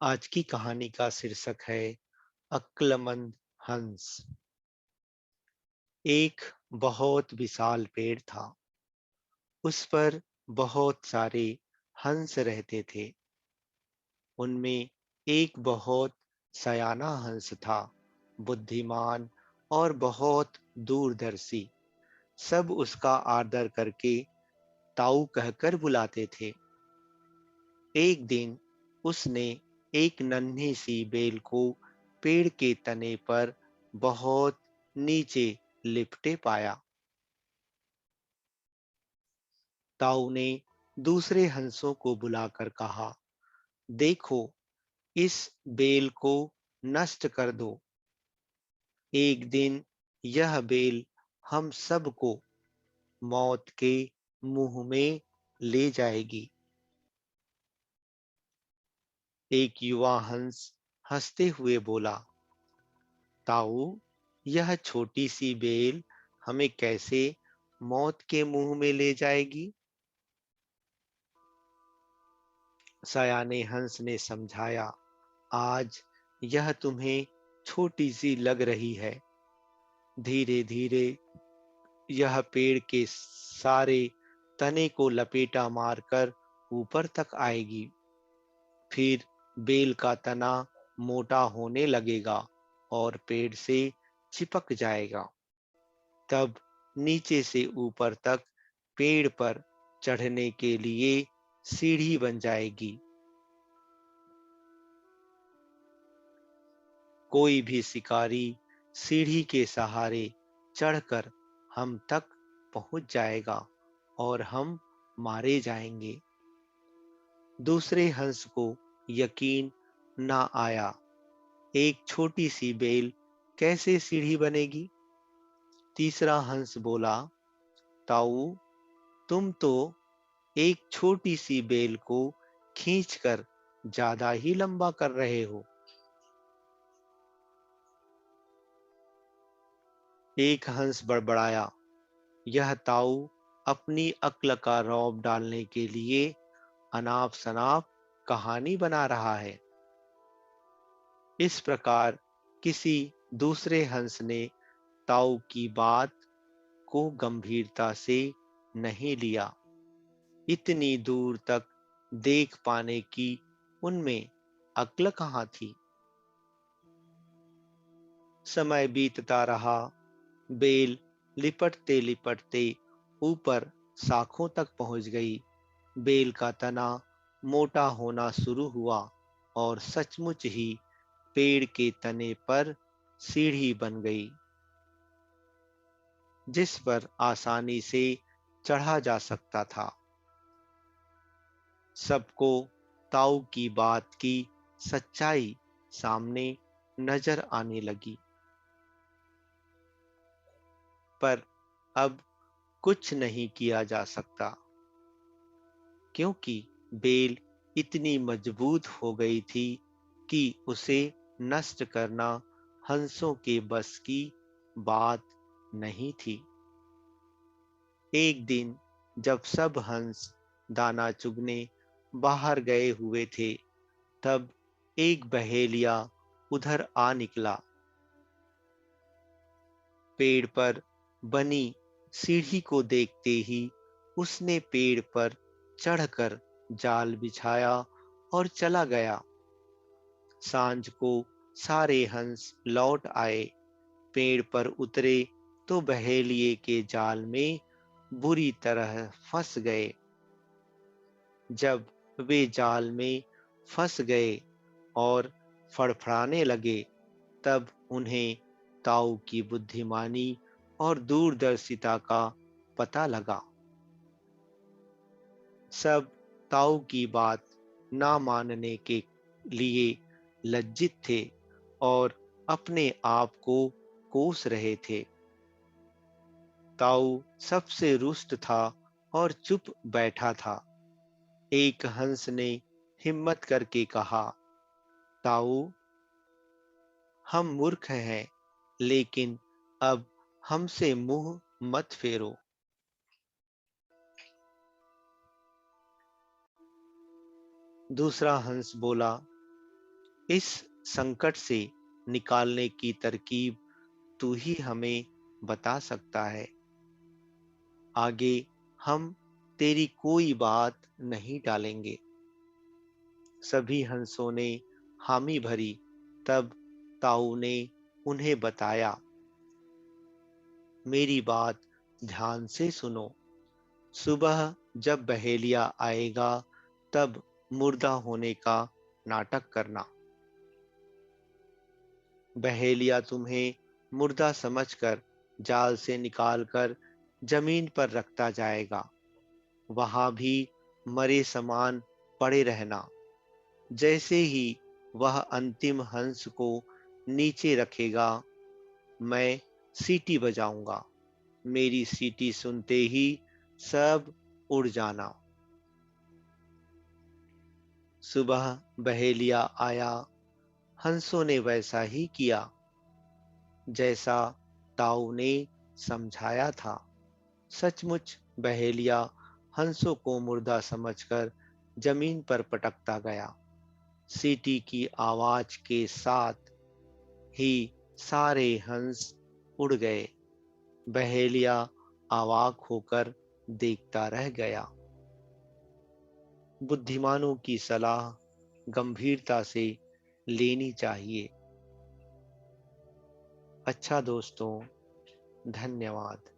आज की कहानी का शीर्षक है अक्लमंद हंस। एक बहुत विशाल पेड़ था। उस पर बहुत सारे हंस रहते थे। उनमें एक बहुत सयाना हंस था, बुद्धिमान और बहुत दूरदर्शी। सब उसका आदर करके ताऊ कहकर बुलाते थे। एक दिन उसने एक नन्ही सी बेल को पेड़ के तने पर बहुत नीचे लिपटे पाया। ताऊ ने दूसरे हंसों को बुलाकर कहा, देखो, इस बेल को नष्ट कर दो। एक दिन यह बेल हम सबको मौत के मुंह में ले जाएगी। एक युवा हंस हंसते हुए बोला, ताऊ, यह छोटी सी बेल हमें कैसे मौत के मुंह में ले जाएगी? सयाने हंस ने समझाया, आज यह तुम्हें छोटी सी लग रही है। धीरे धीरे यह पेड़ के सारे तने को लपेटा मारकर ऊपर तक आएगी। फिर बेल का तना मोटा होने लगेगा और पेड़ से चिपक जाएगा। तब नीचे से ऊपर तक पेड़ पर चढ़ने के लिए सीढ़ी बन जाएगी। कोई भी शिकारी सीढ़ी के सहारे चढ़कर हम तक पहुंच जाएगा और हम मारे जाएंगे। दूसरे हंस को यकीन ना आया। एक छोटी सी बेल कैसे सीढ़ी बनेगी? तीसरा हंस बोला, ताऊ, तुम तो एक छोटी सी बेल को खींचकर ज्यादा ही लंबा कर रहे हो। एक हंस बड़बड़ाया, यह ताऊ अपनी अक्ल का रौब डालने के लिए अनाप शनाप कहानी बना रहा है। इस प्रकार किसी दूसरे हंस ने ताऊ की बात को गंभीरता से नहीं लिया। इतनी दूर तक देख पाने की उनमें अक्ल कहाँ थी। समय बीतता रहा। बेल लिपटते लिपटते ऊपर शाखों तक पहुंच गई। बेल का तना मोटा होना शुरू हुआ और सचमुच ही पेड़ के तने पर सीढ़ी बन गई, जिस पर आसानी से चढ़ा जा सकता था। सबको ताऊ की बात की सच्चाई सामने नजर आने लगी। पर अब कुछ नहीं किया जा सकता, क्योंकि बेल इतनी मजबूत हो गई थी कि उसे नष्ट करना हंसों के बस की बात नहीं थी। एक दिन जब सब हंस दाना चुगने बाहर गए हुए थे, तब एक बहेलिया उधर आ निकला। पेड़ पर बनी सीढ़ी को देखते ही उसने पेड़ पर चढ़कर जाल बिछाया और चला गया। सांझ को सारे हंस लौट आए। पेड़ पर उतरे तो बहेलिए के जाल में बुरी तरह फंस गए। जब वे जाल में फंस गए और फड़फड़ाने लगे, तब उन्हें ताऊ की बुद्धिमानी और दूरदर्शिता का पता लगा। सब ताऊ की बात ना मानने के लिए लज्जित थे और अपने आप को कोस रहे थे। ताऊ सबसे रुष्ट था और चुप बैठा था। एक हंस ने हिम्मत करके कहा, ताऊ, हम मूर्ख हैं, लेकिन अब हमसे मुंह मत फेरो। दूसरा हंस बोला, इस संकट से निकालने की तरकीब तू ही हमें बता सकता है। आगे हम तेरी कोई बात नहीं टालेंगे। सभी हंसों ने हामी भरी। तब ताऊ ने उन्हें बताया, मेरी बात ध्यान से सुनो। सुबह जब बहेलिया आएगा तब मुर्दा होने का नाटक करना। बहेलिया तुम्हें मुर्दा समझकर जाल से निकालकर जमीन पर रखता जाएगा। वहां भी मरे समान पड़े रहना। जैसे ही वह अंतिम हंस को नीचे रखेगा, मैं सीटी बजाऊंगा। मेरी सीटी सुनते ही सब उड़ जाना। सुबह बहेलिया आया। हंसों ने वैसा ही किया जैसा ताऊ ने समझाया था। सचमुच बहेलिया हंसों को मुर्दा समझकर जमीन पर पटकता गया। सीटी की आवाज के साथ ही सारे हंस उड़ गए। बहेलिया अवाक होकर देखता रह गया। बुद्धिमानों की सलाह गंभीरता से लेनी चाहिए। अच्छा दोस्तों, धन्यवाद।